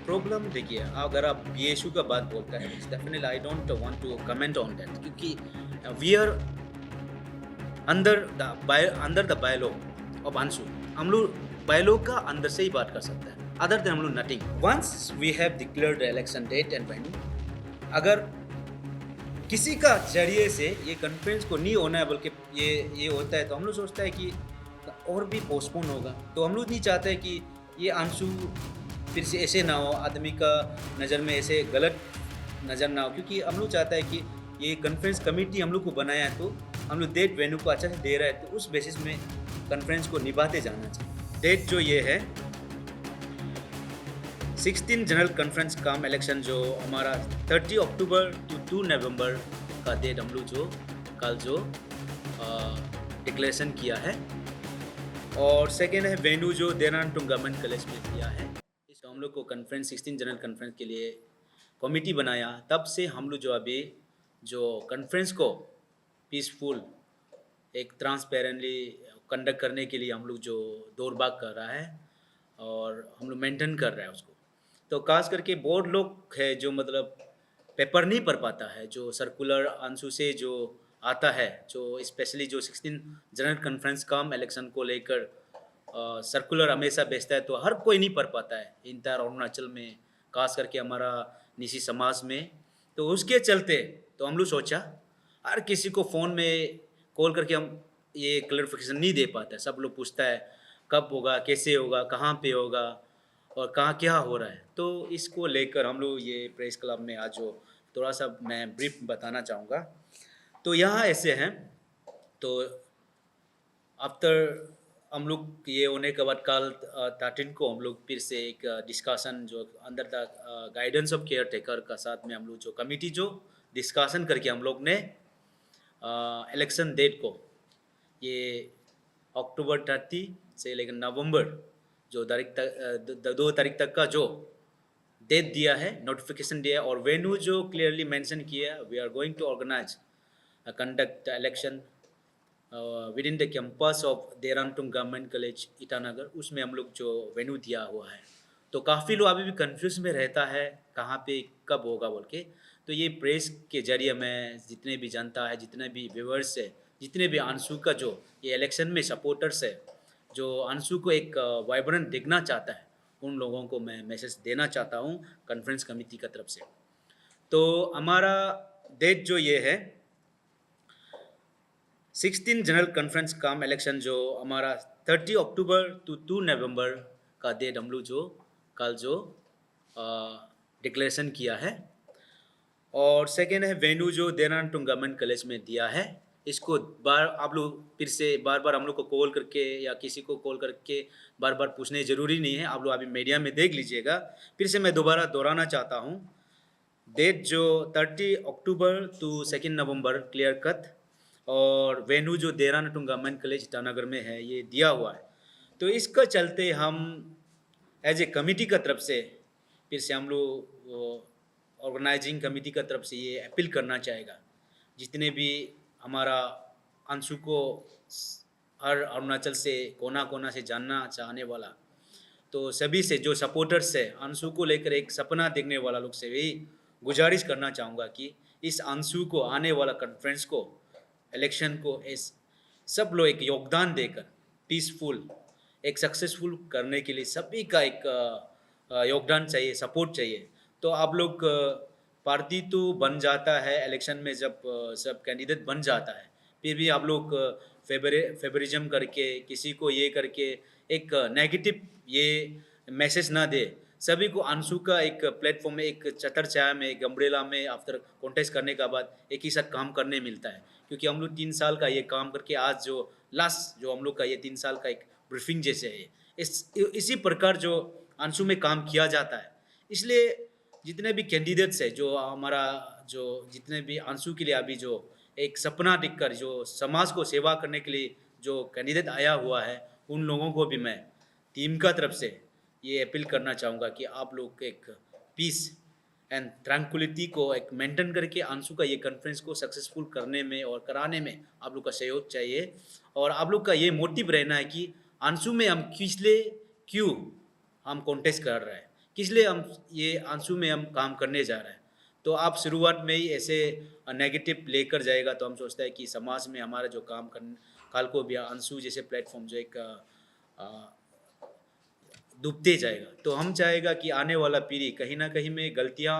Problem देखिए, अगर आप बीएसयू का बात बोलते हैं, definitely I don't want to comment on that क्योंकि we are under the bylaw of Anshu. हम लोग बायलॉ का अंदर से ही बात कर सकते हैं, अदर देन हम लोग nothing. Once we have declared election date and venue, अगर किसी का जरिए से ये कॉन्फ्रेंस को नहीं होना है बल्कि ये होता है, तो हम लोग सोचता है कि और भी पोस्टपोन होगा। तो हम लोग नहीं चाहते कि ये अंशु फिर से ऐसे ना हो, आदमी का नज़र में ऐसे गलत नज़र ना हो, क्योंकि हम लोग चाहता है कि ये कॉन्फ्रेंस कमेटी हम लोग को बनाया है, तो हम लोग डेट वेन्यू को अच्छा से दे रहा है, तो उस बेसिस में कॉन्फ्रेंस को निभाते जाना चाहिए। डेट जो ये है 16 जनरल कॉन्फ्रेंस काम इलेक्शन, जो हमारा 30 अक्टूबर टू 2 नवंबर का डेट हम लोग जो कल जो डिक्लेरेशन किया है। और सेकेंड है वेन्यू जो देहरादून गवर्नमेंट कॉलेज में दिया है। इस हम लोग को कॉन्फ्रेंस 16 जनरल कॉन्फ्रेंस के लिए कमेटी बनाया, तब से हम लोग जो अभी जो कॉन्फ्रेंस को पीसफुल एक ट्रांसपेरेंटली कंडक्ट करने के लिए हम लोग जो दौड़ भाग कर रहा है और हम लोग मेंटेन कर रहे हैं उसको। तो खास करके बहुत लोग है जो मतलब पेपर नहीं पढ़ पाता है, जो सर्कुलर अंशु से जो आता है, जो स्पेशली जो 16 जनरल कॉन्फ्रेंस कम इलेक्शन को लेकर सर्कुलर हमेशा भेजता है, तो हर कोई नहीं पढ़ पाता है इंटायर अरुणाचल में, खास करके हमारा निशी समाज में। तो उसके चलते तो हम लोग सोचा हर किसी को फ़ोन में कॉल करके हम ये क्लैरिफिकेशन नहीं दे पाते। सब लोग पूछता है कब होगा, कैसे होगा, कहाँ पे होगा और कहाँ क्या हो रहा है। तो इसको लेकर हम लोग ये प्रेस क्लब में आज जो थोड़ा सा मैं ब्रीफ बताना चाहूँगा। तो यहाँ ऐसे हैं, तो आफ्टर हम लोग ये होने के बाद कल 13 को हम लोग फिर से एक डिस्कशन जो under the guidance of care taker का साथ में हम लोग जो कमिटी जो डिस्कशन करके हम लोग ने इलेक्शन डेट को ये अक्टूबर 30 से लेकर नवंबर जो तारीख तक 2 तारीख तक का जो डेट दिया है, नोटिफिकेशन दिया है, और वेन्यू जो क्लियरली मेंशन किया है, we are going to organize conduct election within the campus of Dehradun government college Itanagar. उसमें हम लोग जो वेन्यू दिया हुआ है, तो काफ़ी लोग अभी भी कंफ्यूज में रहता है कहाँ पे कब होगा बोल के। तो ये प्रेस के जरिए मैं जितने भी जनता है, जितने भी व्यूअर्स है, जितने भी अंशु का जो ये इलेक्शन में सपोर्टर्स है, जो अंशु को एक वाइब्रेंट देखना चाहता है, उन लोगों को मैं मैसेज देना चाहता हूँ कॉन्फ्रेंस कमेटी की तरफ से। तो हमारा डेट जो ये है 16 जनरल कॉन्फ्रेंस काम इलेक्शन, जो हमारा 30 अक्टूबर टू 2 नवंबर का डेट हम लोग जो कल जो डिक्लेरेशन किया है। और सेकेंड है वेन्यू जो देहरादून गवर्नमेंट कॉलेज में दिया है। इसको बार आप लोग फिर से बार बार हम लोग को कॉल करके या किसी को कॉल करके बार बार पूछने ज़रूरी नहीं है, आप लोग अभी मीडिया में देख लीजिएगा। फिर से मैं दोबारा दोहराना चाहता हूँ, डेट जो 30 अक्टूबर टू 2 नवंबर क्लियर कट, और वेन्यू जो देहरादून गवर्नमेंट कॉलेज ईटानगर में है ये दिया हुआ है। तो इसका चलते हम एज ए कमिटी का तरफ से फिर से हम लोग ऑर्गेनाइजिंग कमिटी का तरफ से ये अपील करना चाहेगा, जितने भी हमारा अंशु को हर अरुणाचल से कोना कोना से जानना चाहने वाला, तो सभी से जो सपोर्टर्स है अंशु को लेकर एक सपना देखने वाला लोग से भी गुजारिश करना चाहूँगा कि इस अंशु को आने वाला कॉन्फ्रेंस को इलेक्शन को इस सब लोग एक योगदान देकर पीसफुल एक सक्सेसफुल करने के लिए सभी का एक योगदान चाहिए, सपोर्ट चाहिए। तो आप लोग पार्टी तो बन जाता है इलेक्शन में, जब सब कैंडिडेट बन जाता है, फिर भी आप लोग फेवरिज्म करके किसी को ये करके एक नेगेटिव ये मैसेज ना दे। सभी को अंशु का एक प्लेटफॉर्म में, एक छतर छाया में, एक अम्ब्रेला में आफ्टर कॉन्टेस्ट करने का बाद एक ही साथ काम करने मिलता है। क्योंकि हम लोग 3 साल का ये काम करके आज जो लास्ट जो हम लोग का ये 3 साल का एक ब्रीफिंग जैसे है, इसी प्रकार जो अंशु में काम किया जाता है। इसलिए जितने भी कैंडिडेट्स है, जो हमारा जो जितने भी अंशु के लिए अभी जो एक सपना दिखकर जो समाज को सेवा करने के लिए जो कैंडिडेट आया हुआ है, उन लोगों को भी मैं टीम का तरफ से ये अपील करना चाहूँगा कि आप लोग एक पीस एंड ट्रैंक्विलिटी को एक मेंटेन करके अंशु का ये कॉन्फ्रेंस को सक्सेसफुल करने में और कराने में आप लोग का सहयोग चाहिए। और आप लोग का ये मोटिव रहना है कि अंशु में हम पिछले क्यों हम कॉन्टेस्ट कर रहे हैं, किस लिए हम ये आंसू में हम काम करने जा रहे हैं। तो आप शुरुआत में ही ऐसे नेगेटिव लेकर जाएगा तो हम सोचते हैं कि समाज में हमारा जो काम कर काल को भी आंसू जैसे प्लेटफॉर्म जो एक अ, डूबते जाएगा। तो हम चाहेगा कि आने वाला पीढ़ी कहीं न कहीं में गलतियाँ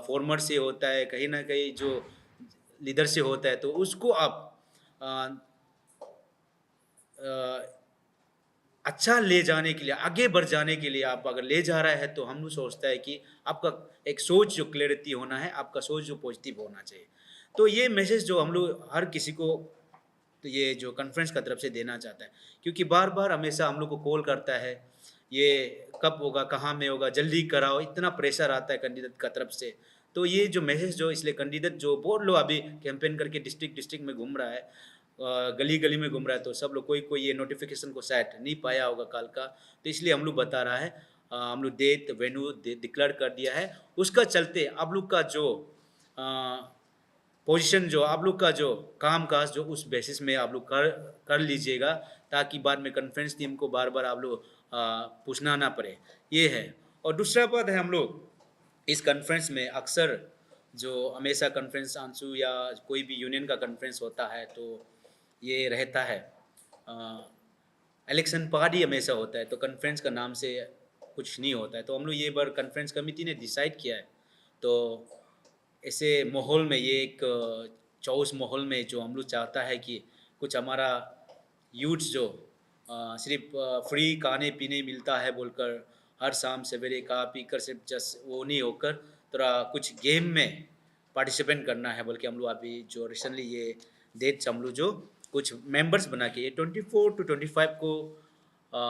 फॉर्मर से होता है, कहीं न कहीं जो लीडर से होता है, तो उसको आप अ अ, अच्छा ले जाने के लिए, आगे बढ़ जाने के लिए आप अगर ले जा रहा है तो हम लोग सोचता है कि आपका एक सोच जो क्लैरिटी होना है, आपका सोच जो पॉजिटिव होना चाहिए। तो ये मैसेज जो हम लोग हर किसी को तो ये जो कॉन्फ्रेंस का तरफ से देना चाहता है, क्योंकि बार-बार हमेशा हम लोग को कॉल करता है, ये कब होगा, कहाँ में होगा, जल्दी कराओ, इतना प्रेशर आता है कैंडिडेट का तरफ से। तो ये जो मैसेज जो इसलिए कैंडिडेट जो बहुत लोग अभी कैंपेन करके डिस्ट्रिक्ट-डिस्ट्रिक्ट में घूम रहा है, गली-गली में घूम रहा है, तो सब लोग कोई-कोई ये नोटिफ़िकेशन को शायद नहीं पाया होगा कल का, तो इसलिए हम लोग बता रहा है। हम लोग डेट, वेन्यू डिक्लेयर कर दिया है। उसका चलते आप लोग का जो अ पोजीशन जो आप लोग का जो काम-काज जो उस बेसिस में आप लोग कर कर लीजिएगा, ताकि बाद में कॉन्फ्रेंस टीम को बार-बार आप लोग पूछना ना पड़े, ये है। और दूसरा बात है हम लोग इस कॉन्फ्रेंस में अक्सर जो हमेशा कॉन्फ्रेंस आंसू या कोई भी यूनियन का कॉन्फ्रेंस होता है, तो ये रहता है इलेक्शन पार्ट ही हमेशा होता है, तो कॉन्फ्रेंस का नाम से कुछ नहीं होता है। तो हम लोग ये बार कॉन्फ्रेंस कमिटी ने डिसाइड किया है, तो ऐसे माहौल में ये एक चौस माहौल में जो हम लोग चाहता है कि कुछ हमारा यूथ्स जो सिर्फ फ्री खाने-पीने मिलता है बोलकर हर शाम सवेरे खा पी कर सिर्फ जस्ट वो नहीं होकर थोड़ा कुछ गेम में पार्टिसिपेट करना है, बल्कि हम लोग अभी जो रिसेंटली ये डेट्स हम लोग जो कुछ मेंबर्स बना के ये 24 टू 25 को अ,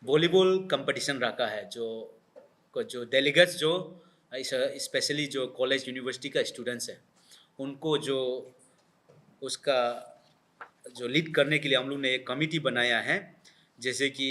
वॉलीबॉल कंपटीशन रखा है, जो डेलीगेट्स जो स्पेशली जो कॉलेज यूनिवर्सिटी का स्टूडेंट्स है, उनको जो उसका जो लीड करने के लिए हम लोग ने एक कमिटी बनाया है। जैसे कि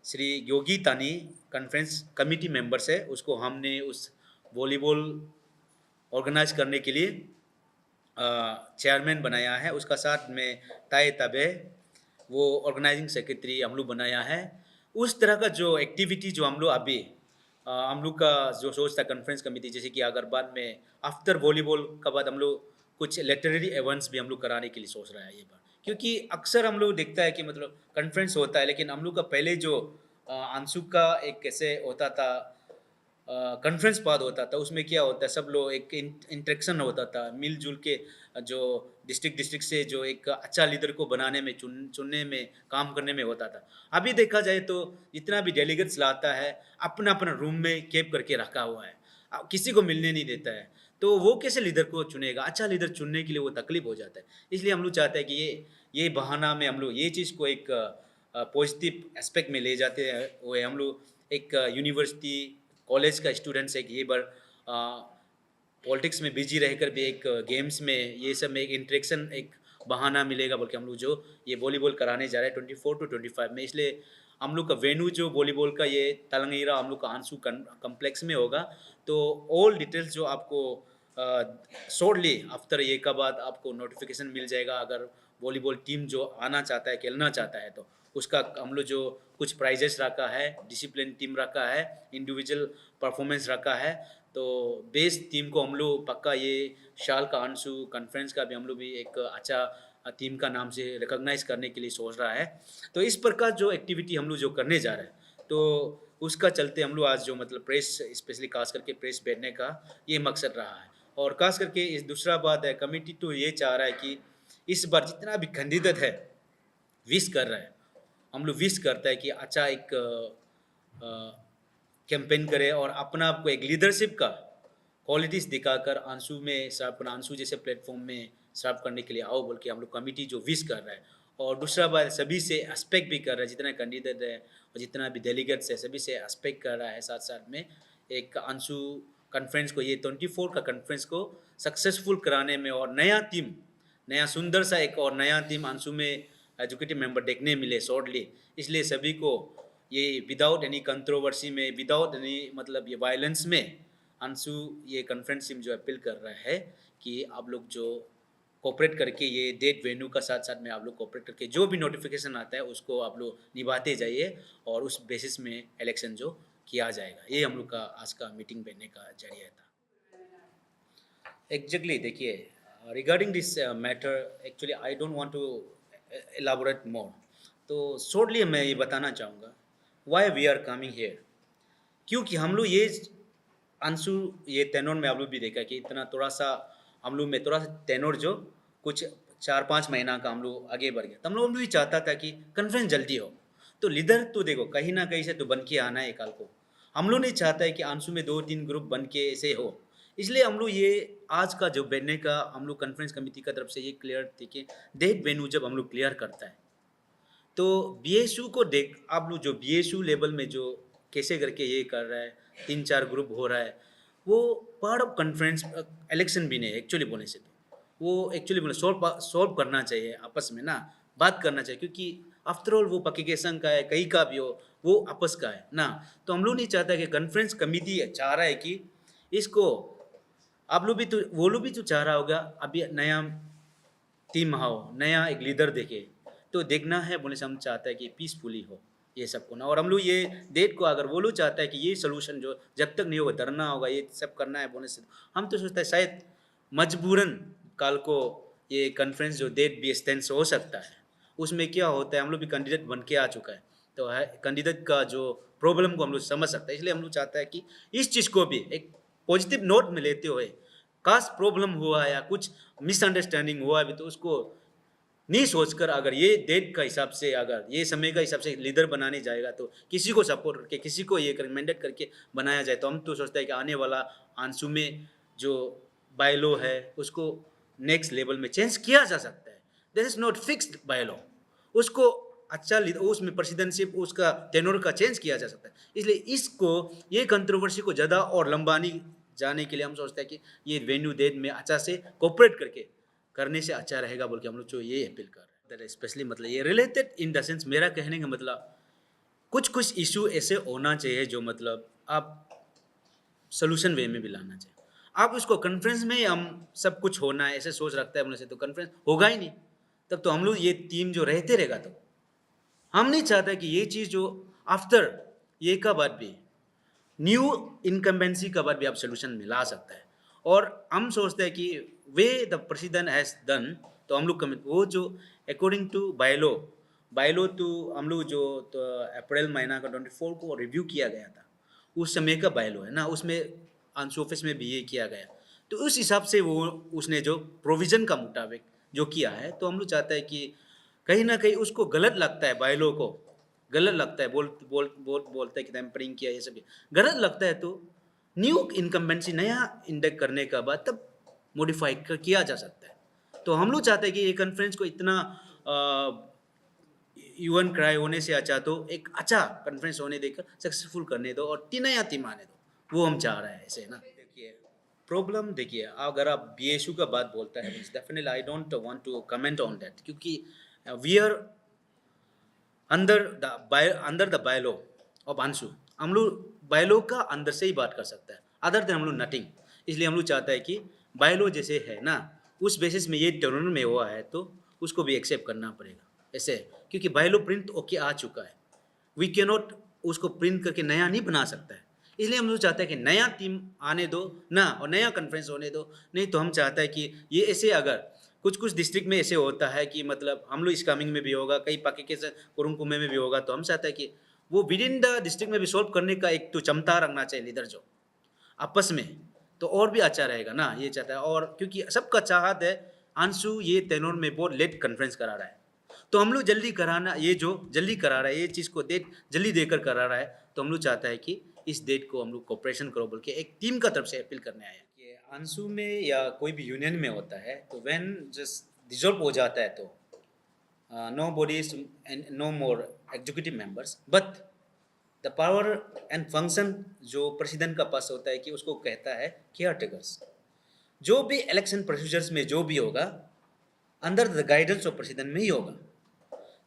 श्री योगी तानी कॉन्फ्रेंस कमिटी मेंबर्स है, उसको हमने उस वॉलीबॉल ऑर्गेनाइज़ करने के लिए चेयरमैन बनाया है। उसका साथ में ताए ताबे वो ऑर्गेनाइजिंग सेक्रेटरी हम लोग बनाया है। उस तरह का जो एक्टिविटी जो हम लोग अभी हम लोग का जो सोच था कॉन्फ्रेंस कमिटी, जैसे कि अगर बाद में आफ्टर वॉलीबॉल का बाद हम लोग कुछ लिटरेरी इवेंट्स भी हम लोग कराने के लिए सोच रहा है ये बार। क्योंकि अक्सर हम लोग देखता है कि मतलब कॉन्फ्रेंस होता है, लेकिन हम लोग का पहले जो आंसू का एक कैसे होता था कॉन्फ्रेंस बाद होता था, उसमें क्या होता है सब लोग एक इंटरेक्शन होता था, मिल-जुल के जो डिस्ट्रिक्ट डिस्ट्रिक्ट से जो एक अच्छा लीडर को बनाने में चुनने में, काम करने में होता था। अभी देखा जाए तो जितना भी डेलीगेट्स लाता है, अपना-अपना रूम में केप करके रखा हुआ है। किसी को मिलने नहीं देता है। तो वो कैसे लीडर को चुनेगा? अच्छा लीडर चुनने के लिए वो तकलीफ हो जाता है। इसलिए हम लोग चाहते हैं कि ये बहाना में हम लोग ये चीज़ को एक पॉजिटिव एस्पेक्ट में ले जाते हैं हुए हम लोग एक यूनिवर्सिटी कॉलेज का स्टूडेंट्स एक ये बार पॉलिटिक्स में बिजी रहकर भी एक गेम्स में ये सब में एक इंटरेक्शन एक बहाना मिलेगा, बल्कि हम लोग जो ये वॉलीबॉल कराने जा रहे हैं 24 टू 25 में, इसलिए हम लोग का वेन्यू जो वॉलीबॉल का ये तलंगीरा हम लोग का आंसू कम्प्लेक्स में होगा। तो ऑल डिटेल्स जो आपको शॉर्टली आफ्टर ये का बाद आपको नोटिफिकेशन मिल जाएगा। अगर वॉलीबॉल टीम जो आना चाहता है, खेलना चाहता है, तो उसका हम लोग जो कुछ प्राइजेस रखा है, डिसिप्लिन टीम रखा है, इंडिविजुअल परफॉर्मेंस रखा है। तो बेस्ट टीम को हम लोग पक्का ये साल का अंशु कॉन्फ्रेंस का भी हम लोग भी एक अच्छा टीम का नाम से रिकॉग्नाइज करने के लिए सोच रहा है। तो इस प्रकार जो एक्टिविटी हम लोग जो करने जा रहे हैं, तो उसका चलते हम लोग आज जो मतलब प्रेस स्पेशली खास करके प्रेस बैठने का ये मकसद रहा है। और खास करके इस दूसरा बात है कमिटी तो ये चाह रहा है कि इस बार जितना भी कैंडिडेट है विश कर रहा है, हम लोग विश करता है कि अच्छा एक कैंपेन करे और अपना आपको एक लीडरशिप का क्वालिटीज़ दिखाकर आंसू में सर्व अपना आंसू जैसे प्लेटफॉर्म में सर्व करने के लिए आओ बोल के हम लोग कमिटी जो विश कर रहा है। और दूसरा बात सभी से एस्पेक्ट भी कर रहा है, जितना कैंडिडेट है और जितना भी डेलीगेट्स है सभी से एस्पेक्ट कर रहा है, साथ साथ में एक आंसू कॉन्फ्रेंस को ये 24 का कॉन्फ्रेंस को सक्सेसफुल कराने में और नया टीम नया सुंदर सा एक और नया टीम अंशु में एजुकेटिव मेंबर देखने मिले शॉर्टली। इसलिए सभी को ये विदाउट एनी कंट्रोवर्सी में विदाउट एनी मतलब ये वायलेंस में अंशु ये कॉन्फ्रेंस टीम जो अपील कर रहा है कि आप लोग जो कोऑपरेट करके ये डेट वेन्यू का साथ साथ में आप लोग कोऑपरेट करके जो भी नोटिफिकेशन आता है उसको आप लोग निभाते जाइए और उस बेसिस में इलेक्शन जो किया जाएगा। ये हम लोग का आज का मीटिंग बैठने का जरिया था। एग्जैक्टली देखिए, regarding this matter actually I don't want to elaborate more. तो शॉर्टली मैं ये बताना चाहूँगा why we are coming here. क्योंकि हम लोग ये अंशु ये टेनोर में आप लोग भी देखा कि इतना थोड़ा सा हम लोग में थोड़ा सा टेनोर जो कुछ 4-5 महीना का हम लोग आगे बढ़ गया, तो हम लोग भी चाहता था कि कॉन्फ्रेंस जल्दी हो। तो लीडर तो देखो कहीं ना कहीं से तो बन के आना है कल को। हम लोग नहीं चाहता है कि अंशु में 2-3 ग्रुप बन के ऐसे हो। इसलिए हम लोग ये आज का जो बैठने का हम लोग कॉन्फ्रेंस कमेटी का तरफ से ये क्लियर थी कि डेट वेन्यू जब हम लोग क्लियर करता है तो बीएसयू को देख आप लोग जो बीएसयू लेवल में जो कैसे करके ये कर रहा है 3-4 ग्रुप हो रहा है, वो पार्ट ऑफ कॉन्फ्रेंस इलेक्शन भी नहीं है एक्चुअली बोलने से। तो वो एक्चुअली बोले सॉल्व करना चाहिए आपस में ना, बात करना चाहिए, क्योंकि आफ्टर ऑल वो पकिकेशन का है कहीं का भी हो, वो आपस का है ना। तो हम लोग नहीं चाहता कि कॉन्फ्रेंस कमेटी चाह रहा है कि इसको आप लोग भी तो वो लोग भी तो चाह रहा होगा अभी नया टीम आओ, नया एक लीडर देखे। तो देखना है बोले से हम चाहते हैं कि पीसफुली हो ये सब को ना। और हम लोग ये डेट को अगर वो लोग चाहता है कि ये सोल्यूशन जो जब तक नहीं होगा धरना होगा ये सब करना है बोले से, हम तो सोचते हैं शायद मजबूरन कल को ये कॉन्फ्रेंस जो डेट भी एक्सटेंस हो सकता है। उसमें क्या होता है हम लोग भी कैंडिडेट बन के आ चुका है, तो है कैंडिडेट का जो प्रॉब्लम को हम लोग समझ सकते हैं। इसलिए हम लोग चाहते हैं कि इस चीज़ को भी एक पॉजिटिव नोट में लेते हुए काश प्रॉब्लम हुआ या कुछ मिसअंडरस्टैंडिंग हुआ भी तो उसको नहीं सोचकर अगर ये डेट का हिसाब से अगर ये समय का हिसाब से लीडर बनाने जाएगा तो किसी को सपोर्ट करके किसी को ये रिकमेंडेड करके बनाया जाए, तो हम तो सोचते हैं कि आने वाला आंसू में जो बायलॉ है उसको नेक्स्ट लेवल में चेंज किया जा सकता है। This is not fixed bylaw, उसको अच्छा उसमें प्रेसिडेंटशिप उसका टेनोर का चेंज किया जा सकता है। इसलिए इसको ये कंट्रोवर्सी को ज़्यादा और लंबानी जाने के लिए हम सोचते हैं कि ये वेन्यू डेट में अच्छा से कोऑपरेट करके करने से अच्छा रहेगा बोल के हम लोग जो ये अपील कर रहे हैं। स्पेशली मतलब ये रिलेटेड इन द सेंस मेरा कहने का मतलब कुछ कुछ इशू ऐसे होना चाहिए जो मतलब आप सोल्यूशन वे में भी लाना चाहिए। आप उसको कॉन्फ्रेंस में हम सब कुछ होना है ऐसे सोच रखता है बोले से तो कॉन्फ्रेंस होगा ही नहीं। तब तो हम लोग ये टीम जो रहते रहेगा, तो हम नहीं चाहते कि ये चीज़ जो आफ्टर ये का बाद भी न्यू इनकम्बेंसी का बाद भी आप सोल्यूशन मिला सकता है। और हम सोचते हैं कि way the president has done, तो हम लोग वो जो अकॉर्डिंग टू बायलो तो हम लोग जो तो अप्रैल महीना का 24 को रिव्यू किया गया था उस समय का बायलो है ना, उसमें अंशु ऑफिस में भी ये किया गया। तो उस हिसाब से वो उसने जो प्रोविज़न का मुताबिक जो किया है, तो हम लोग चाहते हैं कि कहीं ना कहीं उसको गलत लगता है, बायलो को गलत लगता है, बोलते हैं कि टेम्परिंग किया ये सब गलत लगता है, तो न्यू इनकम्बेंसी नया इंडेक्स करने का बाद तब मॉडिफाई किया जा सकता है। तो हम लोग चाहते हैं कि ये कॉन्फ्रेंस को इतना यूएन क्राई होने से अच्छा तो एक अच्छा कॉन्फ्रेंस होने देकर सक्सेसफुल करने दो और नया टीम आने दो, वो हम चाह रहे हैं ऐसे ना। देखिए प्रॉब्लम देखिए अगर आप बीएसयू का बात बोलता है definitely I don't want to comment on that, क्योंकि we are under the bylaw of Anshu. हम लोग बायलॉ का अंदर से ही बात कर सकता है, अदर देन हम लोग नथिंग। इसलिए हम लोग चाहते हैं कि बायलॉ जैसे है ना उस बेसिस में ये टर्न में हुआ है तो उसको भी एक्सेप्ट करना पड़ेगा ऐसे, क्योंकि बायलॉ प्रिंट ओके आ चुका है, वी कैन नॉट उसको प्रिंट करके नया नहीं बना सकता है। इसलिए हम लोग चाहते हैं कि नया टीम आने दो ना और नया कॉन्फ्रेंस होने दो। नहीं तो हम चाहते हैं कि ये ऐसे अगर कुछ कुछ डिस्ट्रिक्ट में ऐसे होता है कि मतलब हम लोग इस कामिंग में भी होगा, कई पाके के कुरुंकुमे में भी होगा, तो हम चाहते हैं कि वो विद इन द डिस्ट्रिक्ट में भी सॉल्व करने का एक तो क्षमता रखना चाहिए लीडर जो आपस में, तो और भी अच्छा रहेगा ना ये चाहता है। और क्योंकि सबका चाहत है अंशु ये तेनोर में बहुत लेट कॉन्फ्रेंस करा रहा है, तो हम लोग जल्दी कराना, ये जो जल्दी करा रहा है ये चीज़ को डेट जल्दी देकर करा रहा है, तो हम लोग चाहता है कि इस डेट को हम लोग कोऑपरेशन करो बोल के एक टीम का तरफ से अपील करने आए हैं। कि अंशु में या कोई भी यूनियन में होता है तो व्हेन जस्ट डिजॉल्व हो जाता है तो no bodies and no more executive members, but the power and function जो प्रेसिडेंट का पास होता है कि उसको कहता है केयर टेकर्स। जो भी इलेक्शन प्रोसीजर्स में जो भी होगा under the guidance of president में ही होगा।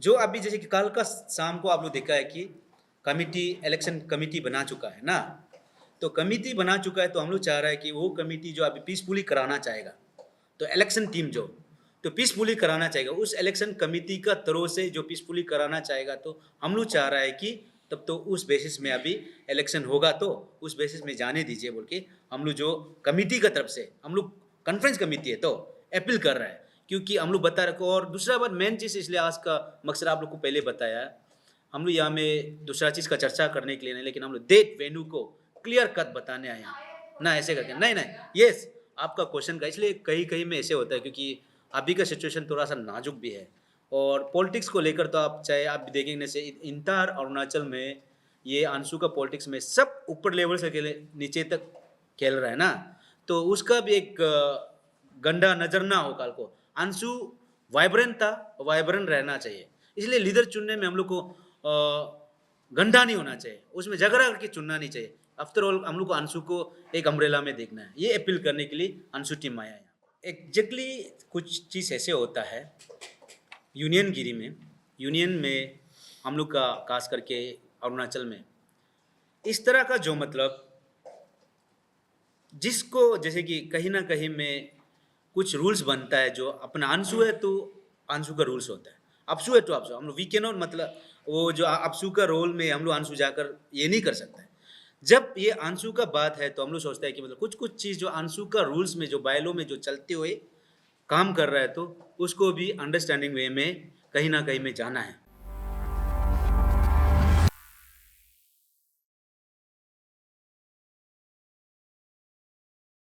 जो अभी जैसे कि कल का शाम को आप लोग देखा है कि कमिटी इलेक्शन कमिटी बना चुका है ना, तो कमिटी बना चुका है, तो हम लोग चाह रहा है कि वो कमिटी जो अभी पीसफुली कराना चाहेगा, तो इलेक्शन टीम जो तो पीसफुली कराना चाहेगा उस इलेक्शन कमिटी का तरफ से जो पीसफुली कराना चाहेगा, तो हम लोग चाह रहा है कि तब तो उस बेसिस में अभी इलेक्शन होगा तो उस बेसिस में जाने दीजिए बोल के हम लोग जो कमिटी का तरफ से हम लोग कॉन्फ्रेंस कमिटी है तो अपील कर रहा है, क्योंकि हम लोग बता रखो। और दूसरा बात मेन चीज़ इसलिए आज का मकसद आप लोग को पहले बताया है, हम लोग यहाँ में दूसरा चीज़ का चर्चा करने के लिए नहीं, लेकिन हम लोग डेट वेन्यू को क्लियर कट बताने आए हैं ना, ऐसे करके नहीं नहीं। यस, आपका क्वेश्चन का इसलिए कहीं कहीं में ऐसे होता है क्योंकि अभी का सिचुएशन थोड़ा सा नाजुक भी है, और पॉलिटिक्स को लेकर तो आप चाहे आप देखेंगे से इंटायर अरुणाचल में ये अंशु का पॉलिटिक्स में सब ऊपर लेवल से नीचे तक खेल रहा है ना, तो उसका भी एक गंदा नजर ना हो कल को। अंशु वाइब्रेंट था, वाइब्रेंट रहना चाहिए, इसलिए लीडर चुनने में हम लोग को गंदा नहीं होना चाहिए, उसमें झगड़ा करके चुनना नहीं चाहिए। आफ्टर ऑल हम लोग को अंशु को एक अम्ब्रेला में देखना है, ये अपील करने के लिए अंशु टीम आया है। एग्जैक्टली कुछ चीज़ ऐसे होता है यूनियनगिरी में, यूनियन में हम लोग का खास करके अरुणाचल में इस तरह का जो मतलब जिसको जैसे कि कहीं ना कहीं में कुछ रूल्स बनता है, जो अपना अंशु है तो अंशु का रूल्स होता है, अपसू है तो अपसू। हम लोग वी कैन नॉट मतलब वो जो अपसू का रोल में हम लोग अंशु जाकर ये नहीं कर सकते। जब ये अंशु का बात है तो हम लोग सोचते हैं कि मतलब कुछ कुछ चीज़ जो अंशु का रूल्स में जो बायलो में जो चलते हुए काम कर रहा है तो उसको भी अंडरस्टैंडिंग वे में कहीं ना कहीं में जाना है।